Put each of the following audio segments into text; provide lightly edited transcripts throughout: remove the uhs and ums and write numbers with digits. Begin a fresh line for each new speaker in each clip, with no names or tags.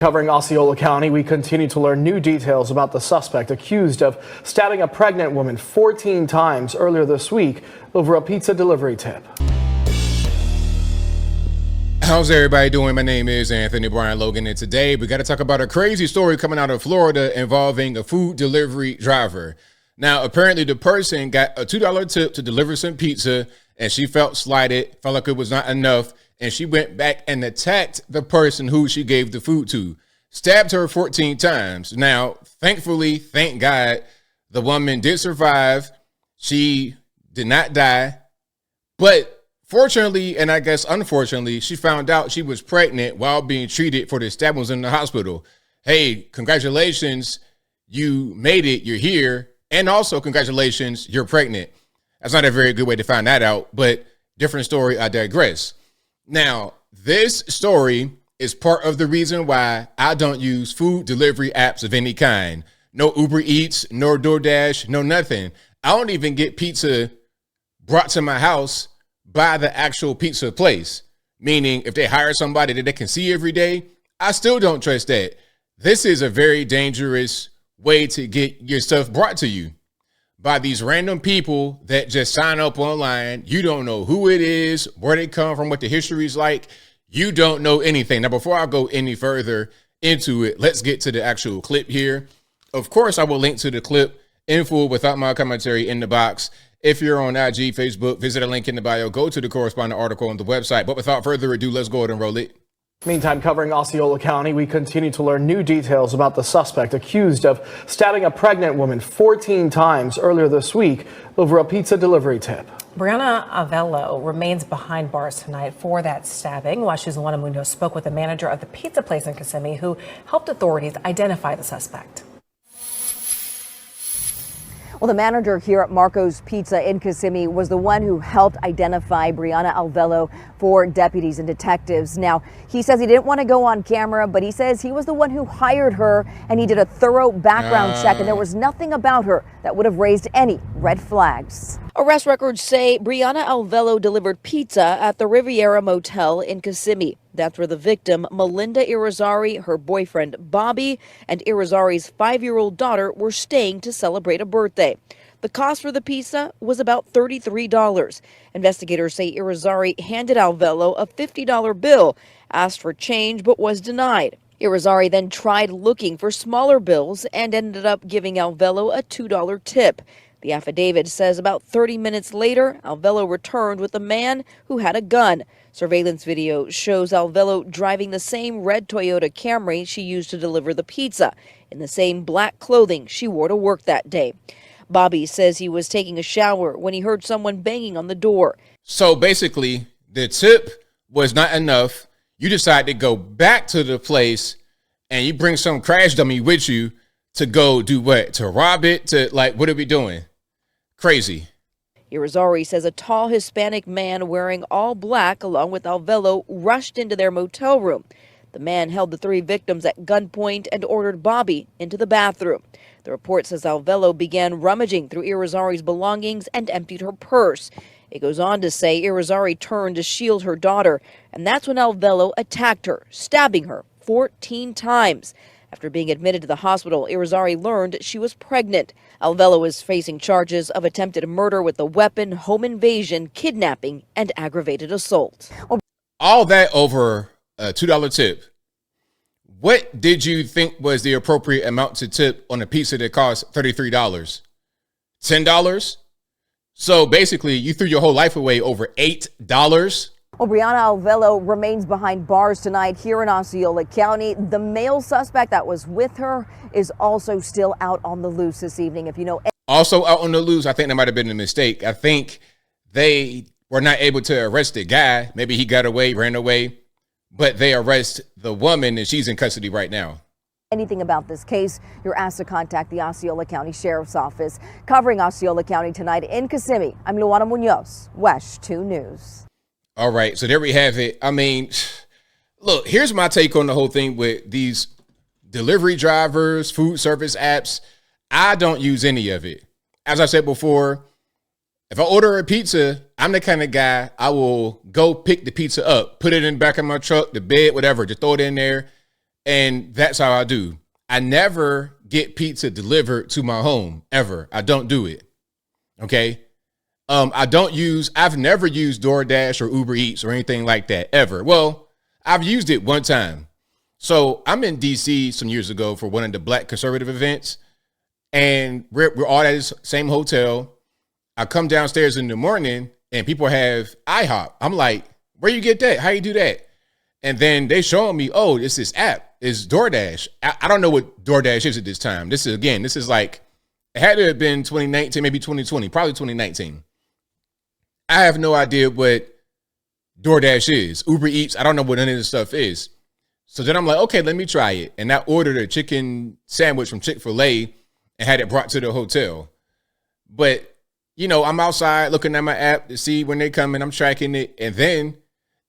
Covering Osceola County, we continue to learn new details about the suspect accused of stabbing a pregnant woman 14 times earlier this week over a pizza delivery tip.
How's everybody doing? My name is Anthony Brian Logan, and today we got to talk about a crazy story coming out of Florida involving a food delivery driver. Now, apparently the person got a $2 tip to deliver some pizza, and she felt slighted, felt like it was not enough, and she went back and attacked the person who she gave the food to, stabbed her 14 times. Now, thankfully, thank God, the woman did survive. She did not die, but fortunately, and I guess unfortunately, she found out she was pregnant while being treated for the stabbing in the hospital. Hey, congratulations, you made it, you're here, and also congratulations, you're pregnant. That's not a very good way to find that out, but different story, I digress. Now, this story is part of the reason why I don't use food delivery apps of any kind. No Uber Eats, no DoorDash, no nothing. I don't even get pizza brought to my house by the actual pizza place. Meaning, if they hire somebody that they can see every day, I still don't trust that. This is a very dangerous way to get your stuff brought to you by these random people that just sign up online. You don't know who it is, where they come from, what the history is like. You don't know anything. Now, before I go any further into it, let's get to the actual clip here. Of course, I will link to the clip in full without my commentary in the box. If you're on IG, Facebook, visit a link in the bio, go to the corresponding article on the website. But without further ado, let's go ahead and roll it.
Meantime, covering Osceola County, we continue to learn new details about the suspect accused of stabbing a pregnant woman 14 times earlier this week over a pizza delivery tip.
Brianna Alvello remains behind bars tonight for that stabbing. WESH's Luana Munoz spoke with the manager of the pizza place in Kissimmee who helped authorities identify the suspect.
Well, the manager here at Marco's Pizza in Kissimmee was the one who helped identify Brianna Alvello for deputies and detectives. Now, he says he didn't want to go on camera, but he says he was the one who hired her and he did a thorough background check, and there was nothing about her that would have raised any red flags. Arrest records say Brianna Alvello delivered pizza at the Riviera Motel in Kissimmee. That's where the victim, Melinda Irizarry, her boyfriend Bobby, and Irizarry's 5-year-old daughter were staying to celebrate a birthday. The cost for the pizza was about $33. Investigators say Irizarry handed Alvello a $50 bill, asked for change, but was denied. Irizarry then tried looking for smaller bills and ended up giving Alvello a $2 tip. The affidavit says about 30 minutes later, Alvello returned with a man who had a gun. Surveillance video shows Alvello driving the same red Toyota Camry she used to deliver the pizza, in the same black clothing she wore to work that day. Bobby says he was taking a shower when he heard someone banging on the door.
So basically, the tip was not enough. You decide to go back to the place and you bring some crash dummy with you to go do what? To rob it? To like, what are we doing? Crazy.
Irizarry says a tall Hispanic man wearing all black along with Alvello rushed into their motel room. The man held the 3 victims at gunpoint and ordered Bobby into the bathroom. The report says Alvello began rummaging through Irizarry's belongings and emptied her purse. It goes on to say Irizarry turned to shield her daughter, and that's when Alvello attacked her, stabbing her 14 times. After being admitted to the hospital, Irizarry learned she was pregnant. Alvello is facing charges of attempted murder with a weapon, home invasion, kidnapping, and aggravated assault.
All that over a $2 tip. What did you think was the appropriate amount to tip on a pizza that cost $33? $10? So basically, you threw your whole life away over $8?
Well, Brianna Alvello remains behind bars tonight here in Osceola County. The male suspect that was with her is also still out on the loose this evening. If you know.
Also out on the loose, I think there might have been a mistake. I think they were not able to arrest the guy. Maybe he got away, ran away, but they arrest the woman and she's in custody right now.
Anything about this case, you're asked to contact the Osceola County Sheriff's Office. Covering Osceola County tonight in Kissimmee, I'm Luana Munoz, WESH 2 News.
All right, so there we have it. I mean, look, here's my take on the whole thing with these delivery drivers, food service apps. I don't use any of it. As I said before, if I order a pizza, I'm the kind of guy, I will go pick the pizza up, put it in the back of my truck, the bed, whatever, just throw it in there And that's how I do. I never get pizza delivered to my home ever. I don't do it. Okay. I've never used DoorDash or Uber Eats or anything like that ever. Well, I've used it one time. So I'm in DC some years ago for one of the Black conservative events, and we're all at the same hotel. I come downstairs in the morning and people have IHOP. I'm like, where you get that? How you do that? And then they showing me, oh, it's this app. It's DoorDash. I don't know what DoorDash is at this time. This is like, it had to have been 2019, maybe 2020, probably 2019. I have no idea what DoorDash is. Uber Eats, I don't know what any of this stuff is. So then I'm like, okay, let me try it. And I ordered a chicken sandwich from Chick-fil-A and had it brought to the hotel. But, you know, I'm outside looking at my app to see when they come and I'm tracking it. And then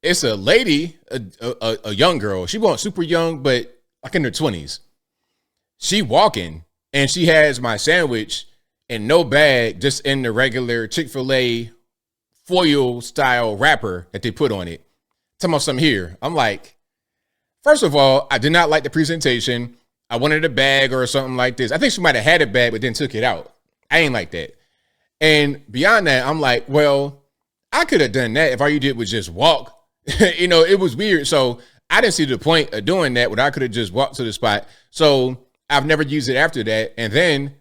it's a lady, a young girl. She wasn't super young, but like in her 20s. She walking and she has my sandwich in no bag, just in the regular Chick-fil-A foil style wrapper that they put on it. Talking about something here. I'm like, first of all, I did not like the presentation. I wanted a bag or something like this. I think she might have had a bag, but then took it out. I ain't like that. And beyond that, I'm like, well, I could have done that if all you did was just walk. You know, it was weird. So I didn't see the point of doing that when I could have just walked to the spot. So I've never used it after that. And then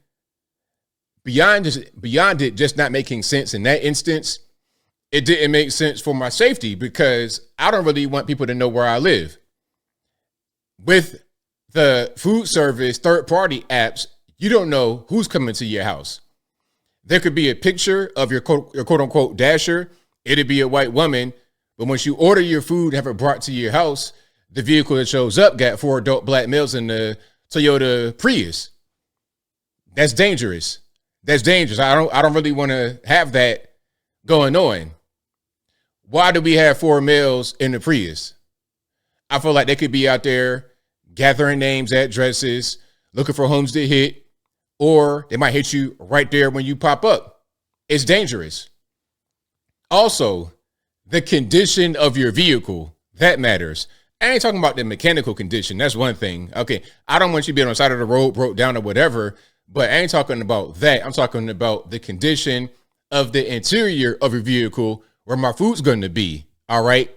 beyond it just not making sense in that instance, it didn't make sense for my safety because I don't really want people to know where I live. With the food service third-party apps, you don't know who's coming to your house. There could be a picture of your quote-unquote dasher. It'd be a white woman. But once you order your food, have it brought to your house, the vehicle that shows up got 4 adult black males in the Toyota Prius. That's dangerous. That's dangerous. I don't really want to have that going on. Why do we have 4 males in the Prius? I feel like they could be out there gathering names, addresses, looking for homes to hit, or they might hit you right there when you pop up. It's dangerous. Also, the condition of your vehicle, that matters. I ain't talking about the mechanical condition. That's one thing. Okay, I don't want you to be on the side of the road, broke down or whatever, but I ain't talking about that. I'm talking about the condition of the interior of your vehicle where my food's going to be. All right.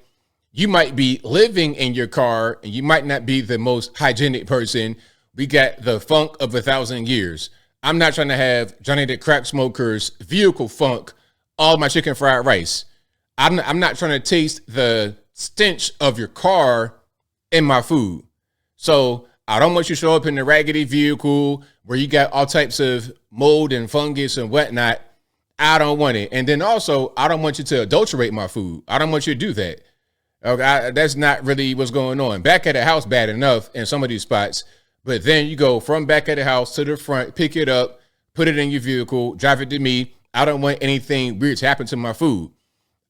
You might be living in your car and you might not be the most hygienic person. We got the funk of 1,000 years. I'm not trying to have Johnny the Crack Smoker's vehicle funk all my chicken fried rice. I'm not trying to taste the stench of your car in my food. So I don't want you to show up in a raggedy vehicle where you got all types of mold and fungus and whatnot. I don't want it. And then also, I don't want you to adulterate my food. I don't want you to do that. Okay, that's not really what's going on. Back at the house, bad enough in some of these spots. But then you go from back at the house to the front, pick it up, put it in your vehicle, drive it to me. I don't want anything weird to happen to my food.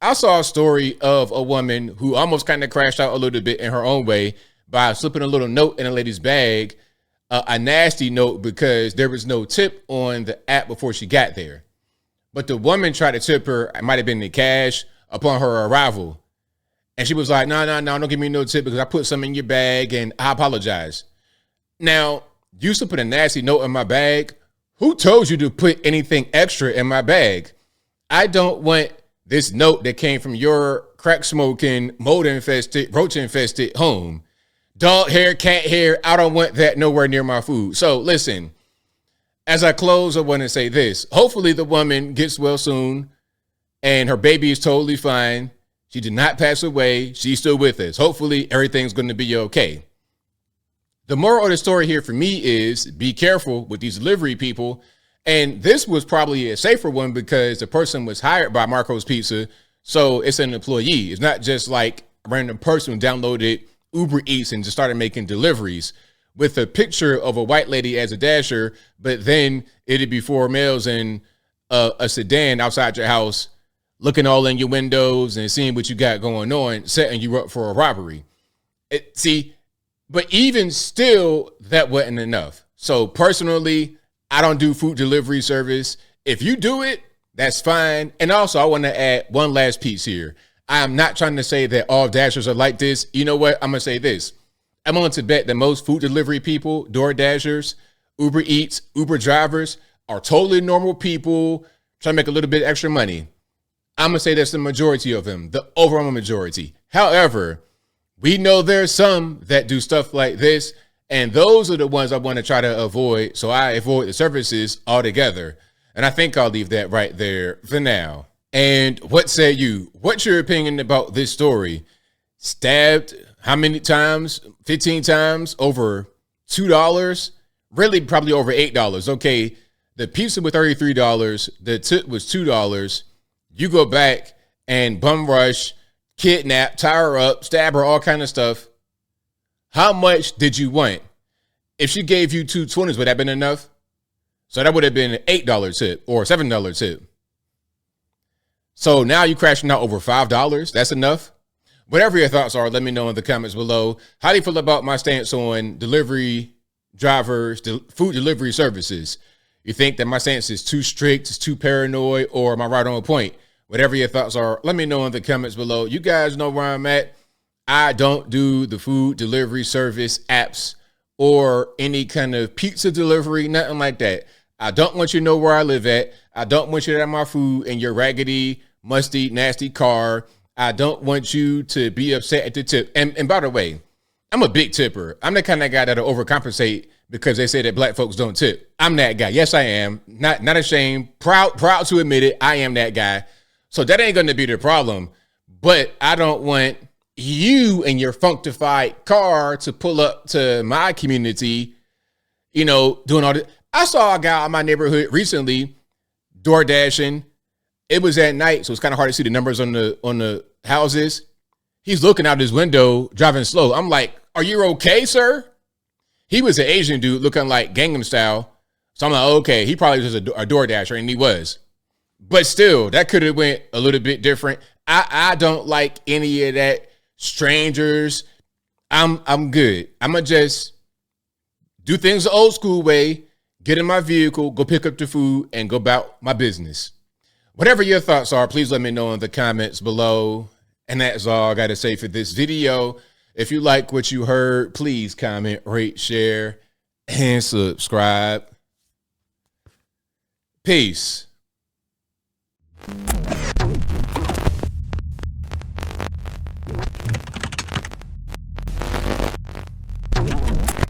I saw a story of a woman who almost kind of crashed out a little bit in her own way by slipping a little note in a lady's bag, a nasty note because there was no tip on the app before she got there. But the woman tried to tip her, it might have been in cash, upon her arrival. And she was like, no, don't give me no tip because I put some in your bag and I apologize. Now, you used to put a nasty note in my bag. Who told you to put anything extra in my bag? I don't want this note that came from your crack smoking, mold infested, roach infested home. Dog hair, cat hair, I don't want that nowhere near my food. So listen, as I close, I want to say this. Hopefully the woman gets well soon and her baby is totally fine. She did not pass away. She's still with us. Hopefully everything's going to be okay. The moral of the story here for me is be careful with these delivery people. And this was probably a safer one because the person was hired by Marco's Pizza. So it's an employee. It's not just like a random person who downloaded Uber Eats and just started making deliveries with a picture of a white lady as a dasher. But then it'd be 4 males in a sedan outside your house, looking all in your windows and seeing what you got going on, setting you up for a robbery. But even still, that wasn't enough. So personally, I don't do food delivery service. If you do it, that's fine. And also, I want to add one last piece here. I'm not trying to say that all dashers are like this. You know what? I'm going to say this. I'm willing to bet that most food delivery people, Door Dashers, Uber Eats, Uber drivers are totally normal people trying to make a little bit extra money. I'm going to say that's the majority of them, the overwhelming majority. However, we know there's some that do stuff like this, and those are the ones I want to try to avoid, so I avoid the services altogether. And I think I'll leave that right there for now. And what say you? What's your opinion about this story? Stabbed how many times? 15 times? Over $2? Really, probably over $8. Okay, the pizza was $33. The tip was $2. You go back and bum rush, kidnap, tie her up, stab her, all kind of stuff. How much did you want? If she gave you $2.20, would that have been enough? So that would have been an $8 tip or $7 tip. So now you crashing out over $5. That's enough. Whatever your thoughts are, let me know in the comments below. How do you feel about my stance on delivery drivers, food delivery services? You think that my stance is too strict, it's too paranoid, or am I right on point? Whatever your thoughts are, let me know in the comments below. You guys know where I'm at. I don't do the food delivery service apps or any kind of pizza delivery, nothing like that. I don't want you to know where I live at. I don't want you to have my food in your raggedy, musty, nasty car. I don't want you to be upset at the tip. And by the way, I'm a big tipper. I'm the kind of guy that'll overcompensate because they say that black folks don't tip. I'm that guy. Yes, I am. Not ashamed. Proud to admit it. I am that guy. So that ain't going to be the problem. But I don't want you and your functified car to pull up to my community, you know, doing all this. I saw a guy in my neighborhood recently door dashing. It was at night, so it's kind of hard to see the numbers on the houses. He's looking out his window, driving slow. I'm like, are you okay, sir? He was an Asian dude looking like Gangnam Style. So I'm like, okay, he probably was a door dasher, and he was. But still, that could have went a little bit different. I don't like any of that. Strangers, I'm good. I'm gonna just do things the old school way, get in my vehicle, go pick up the food, and go about my business. Whatever your thoughts are, please let me know in the comments below. And that's all I got to say for this video. If you like what you heard, please comment, rate, share, and subscribe. Peace.